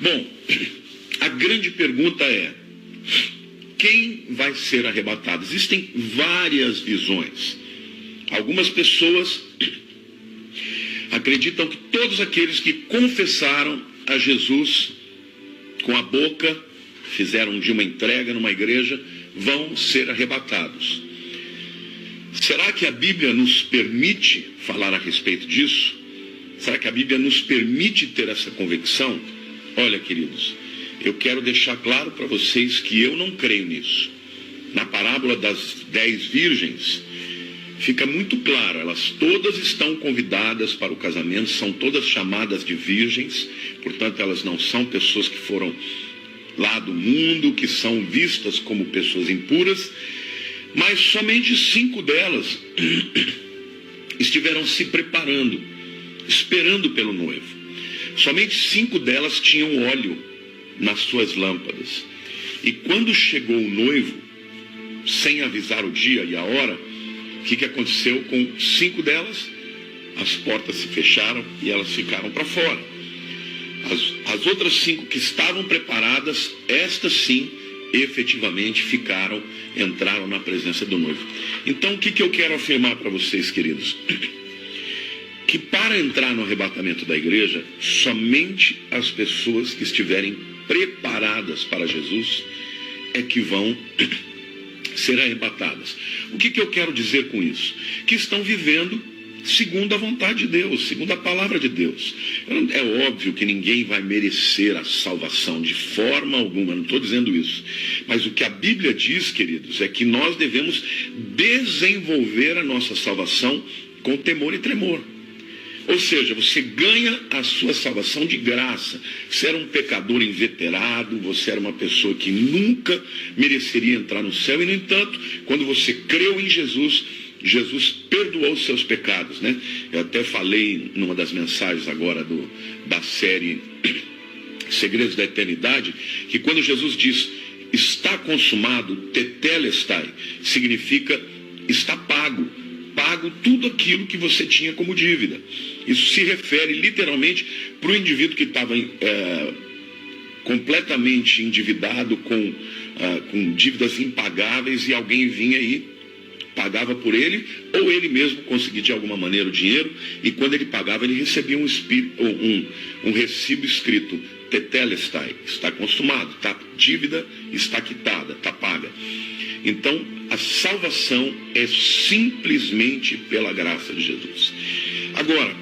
Bom, a grande pergunta é: quem vai ser arrebatado? Existem várias visões. Algumas pessoas acreditam que todos aqueles que confessaram a Jesus com a boca, fizeram um dia uma entrega numa igreja, vão ser arrebatados. Será que a Bíblia nos permite falar a respeito disso? Será que a Bíblia nos permite ter essa convicção? Olha, queridos, eu quero deixar claro para vocês que eu não creio nisso. Na parábola das 10 virgens, fica muito claro, elas todas estão convidadas para o casamento, são todas chamadas de virgens, portanto elas não são pessoas que foram lá do mundo, que são vistas como pessoas impuras, mas somente 5 delas estiveram se preparando, esperando pelo noivo. Somente 5 delas tinham óleo nas suas lâmpadas. E quando chegou o noivo, sem avisar o dia e a hora, o que aconteceu com 5 delas? As portas se fecharam e elas ficaram para fora. As outras 5 que estavam preparadas, estas sim, efetivamente entraram na presença do noivo. Então, o que eu quero afirmar para vocês, queridos? Que para entrar no arrebatamento da igreja, somente as pessoas que estiverem preparadas para Jesus é que vão ser arrebatadas. O que eu quero dizer com isso? Que estão vivendo segundo a vontade de Deus, segundo a palavra de Deus. É óbvio que ninguém vai merecer a salvação de forma alguma, não estou dizendo isso. Mas o que a Bíblia diz, queridos, é que nós devemos desenvolver a nossa salvação com temor e tremor. Ou seja, você ganha a sua salvação de graça. Você era um pecador inveterado, você era uma pessoa que nunca mereceria entrar no céu, e no entanto, quando você creu em Jesus, Jesus perdoou os seus pecados, né? Eu até falei numa das mensagens agora da série Segredos da Eternidade, que quando Jesus diz, está consumado, tetelestai, significa está pago tudo aquilo que você tinha como dívida. Isso se refere literalmente para o indivíduo que estava completamente endividado, com dívidas impagáveis, e alguém vinha aí, pagava por ele, ou ele mesmo conseguia de alguma maneira o dinheiro, e quando ele pagava, ele recebia um recibo escrito, tetelestai, está consumado, dívida está quitada, está paga. Então, a salvação é simplesmente pela graça de Jesus. Agora,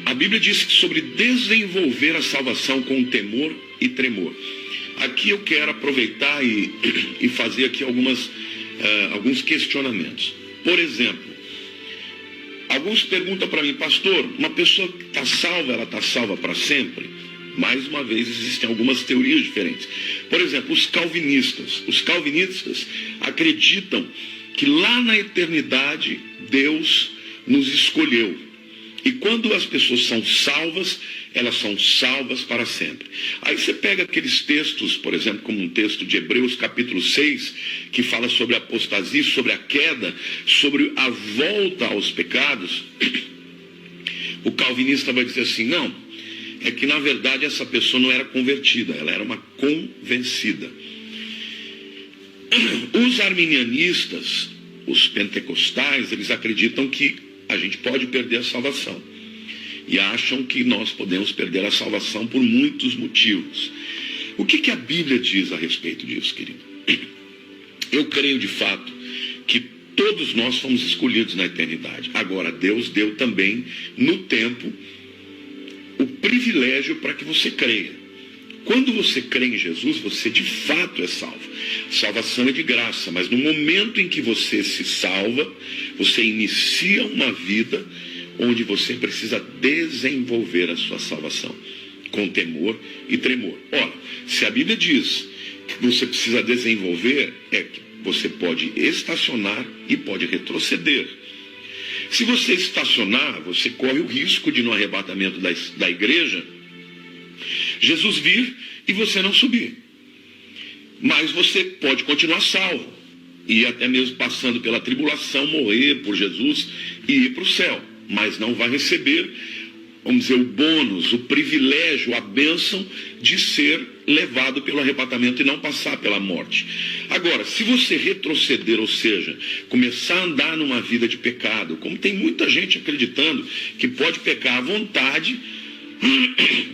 a Bíblia diz sobre desenvolver a salvação com temor e tremor. Aqui eu quero aproveitar e fazer aqui alguns questionamentos. Por exemplo, alguns perguntam para mim, pastor, uma pessoa que está salva, ela está salva para sempre? Mais uma vez, existem algumas teorias diferentes. Por exemplo, os calvinistas. Os calvinistas acreditam que lá na eternidade Deus nos escolheu. E quando as pessoas são salvas, elas são salvas para sempre. Aí você pega aqueles textos, por exemplo, como um texto de Hebreus capítulo 6, que fala sobre a apostasia, sobre a queda, sobre a volta aos pecados. O calvinista vai dizer assim, não, é que na verdade essa pessoa não era convertida, ela era uma convencida. Os arminianistas, os pentecostais, eles acreditam que a gente pode perder a salvação. E acham que nós podemos perder a salvação por muitos motivos. O que a Bíblia diz a respeito disso, querido? Eu creio de fato que todos nós fomos escolhidos na eternidade. Agora, Deus deu também no tempo o privilégio para que você creia. Quando você crê em Jesus, você de fato é salvo. Salvação é de graça, mas no momento em que você se salva, você inicia uma vida onde você precisa desenvolver a sua salvação com temor e tremor. Ora, se a Bíblia diz que você precisa desenvolver, é que você pode estacionar e pode retroceder. Se você estacionar, você corre o risco de, no arrebatamento da igreja, Jesus vir e você não subir. Mas você pode continuar salvo, e até mesmo passando pela tribulação, morrer por Jesus e ir para o céu. Mas não vai receber vamos dizer, o bônus, o privilégio, a bênção de ser levado pelo arrebatamento e não passar pela morte. Agora, se você retroceder, ou seja, começar a andar numa vida de pecado, como tem muita gente acreditando que pode pecar à vontade,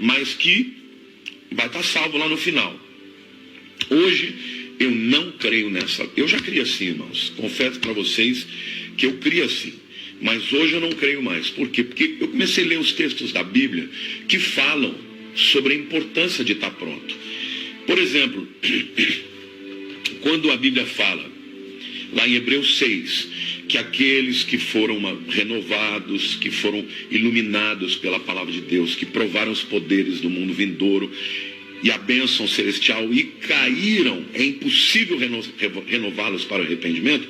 mas que vai estar salvo lá no final. Hoje, eu não creio nessa. Eu já criei assim, irmãos. Confesso para vocês que eu criei assim. Mas hoje eu não creio mais. Por quê? Porque eu comecei a ler os textos da Bíblia que falam sobre a importância de estar pronto. Por exemplo, quando a Bíblia fala, lá em Hebreus 6, que aqueles que foram renovados, que foram iluminados pela palavra de Deus, que provaram os poderes do mundo vindouro e a bênção celestial e caíram, é impossível renová-los para o arrependimento.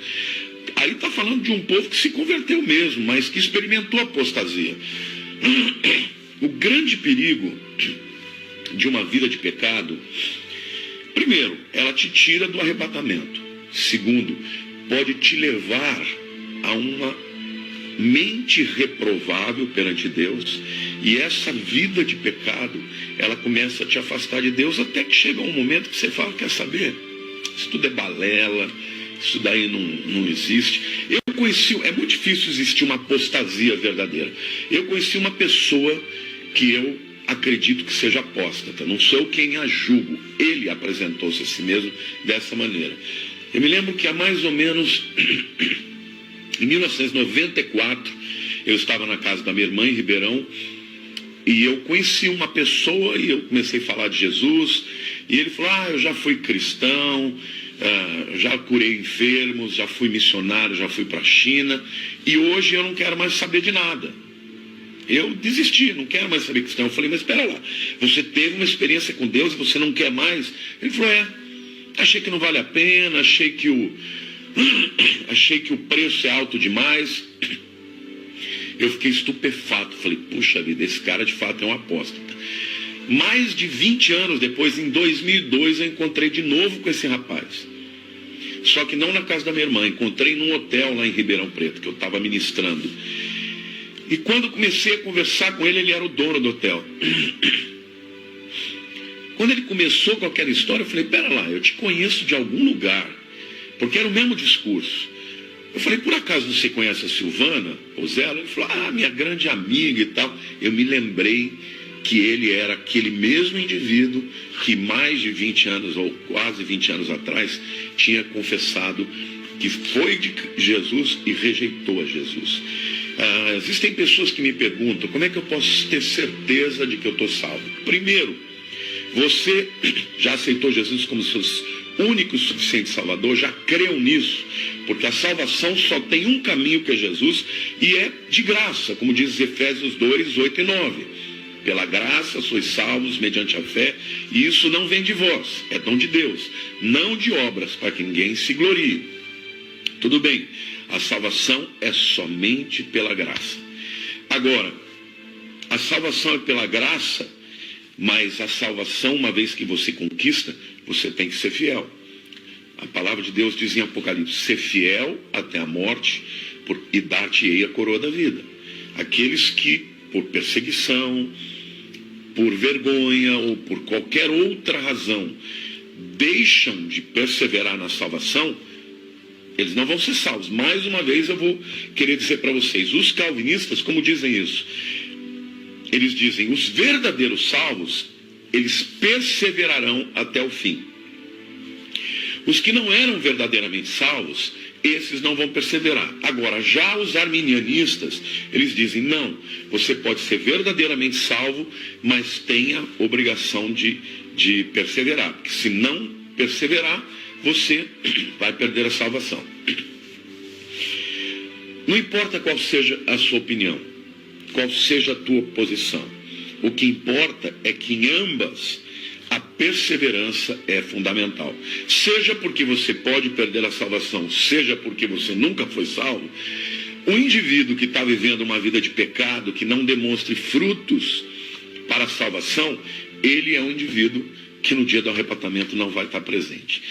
Aí está falando de um povo que se converteu mesmo, mas que experimentou a apostasia. O grande perigo de uma vida de pecado, primeiro, ela te tira do arrebatamento. Segundo, pode te levar a uma mente reprovável perante Deus. E essa vida de pecado, ela começa a te afastar de Deus até que chega um momento que você fala, quer saber? Isso tudo é balela. Isso daí não existe. Eu conheci, é muito difícil existir uma apostasia verdadeira. Eu conheci uma pessoa que eu acredito que seja apóstata. Não sou eu quem a julgo. Ele apresentou-se a si mesmo dessa maneira. Eu me lembro que há mais ou menos, em 1994, eu estava na casa da minha irmã em Ribeirão, e eu conheci uma pessoa e eu comecei a falar de Jesus, e ele falou, eu já fui cristão, já curei enfermos, já fui missionário, já fui para a China, e hoje eu não quero mais saber de nada. Eu desisti, não quero mais saber cristão. Eu falei, mas espera lá, você teve uma experiência com Deus e você não quer mais? Ele falou, achei que não vale a pena, achei que o preço é alto demais. Eu fiquei estupefato, falei, puxa vida, esse cara de fato é um apóstata. Mais de 20 anos depois, em 2002, eu encontrei de novo com esse rapaz. Só que não na casa da minha irmã, encontrei num hotel lá em Ribeirão Preto, que eu estava ministrando. E quando comecei a conversar com ele, ele era o dono do hotel. Quando ele começou com aquela história, eu falei, pera lá, eu te conheço de algum lugar, porque era o mesmo discurso. Eu falei, por acaso você conhece a Silvana Ozella? Ele falou, minha grande amiga e tal. Eu me lembrei que ele era aquele mesmo indivíduo que mais de 20 anos, ou quase 20 anos atrás, tinha confessado que foi de Jesus e rejeitou a Jesus. Existem pessoas que me perguntam, como é que eu posso ter certeza de que eu estou salvo? Primeiro, você já aceitou Jesus como seu único e suficiente Salvador, já creu nisso, porque a salvação só tem um caminho que é Jesus, e é de graça, como diz Efésios 2, 8 e 9. Pela graça sois salvos mediante a fé, e isso não vem de vós, é dom de Deus, não de obras, para que ninguém se glorie. Tudo bem, a salvação é somente pela graça. Agora, a salvação é pela graça, mas a salvação, uma vez que você conquista, você tem que ser fiel. A palavra de Deus diz em Apocalipse, ser fiel até a morte, e dar-te-ei a coroa da vida. Aqueles que, por perseguição, por vergonha ou por qualquer outra razão, deixam de perseverar na salvação, eles não vão ser salvos. Mais uma vez eu vou querer dizer para vocês, os calvinistas, como dizem isso? Eles dizem, os verdadeiros salvos, eles perseverarão até o fim. Os que não eram verdadeiramente salvos, esses não vão perseverar. Agora, já os arminianistas, eles dizem, não, você pode ser verdadeiramente salvo, mas tem a obrigação de perseverar. Porque se não perseverar, você vai perder a salvação. Não importa qual seja a sua opinião, qual seja a tua posição. O que importa é que em ambas a perseverança é fundamental. Seja porque você pode perder a salvação, seja porque você nunca foi salvo, o indivíduo que está vivendo uma vida de pecado, que não demonstre frutos para a salvação, ele é um indivíduo que no dia do arrebatamento não vai estar presente.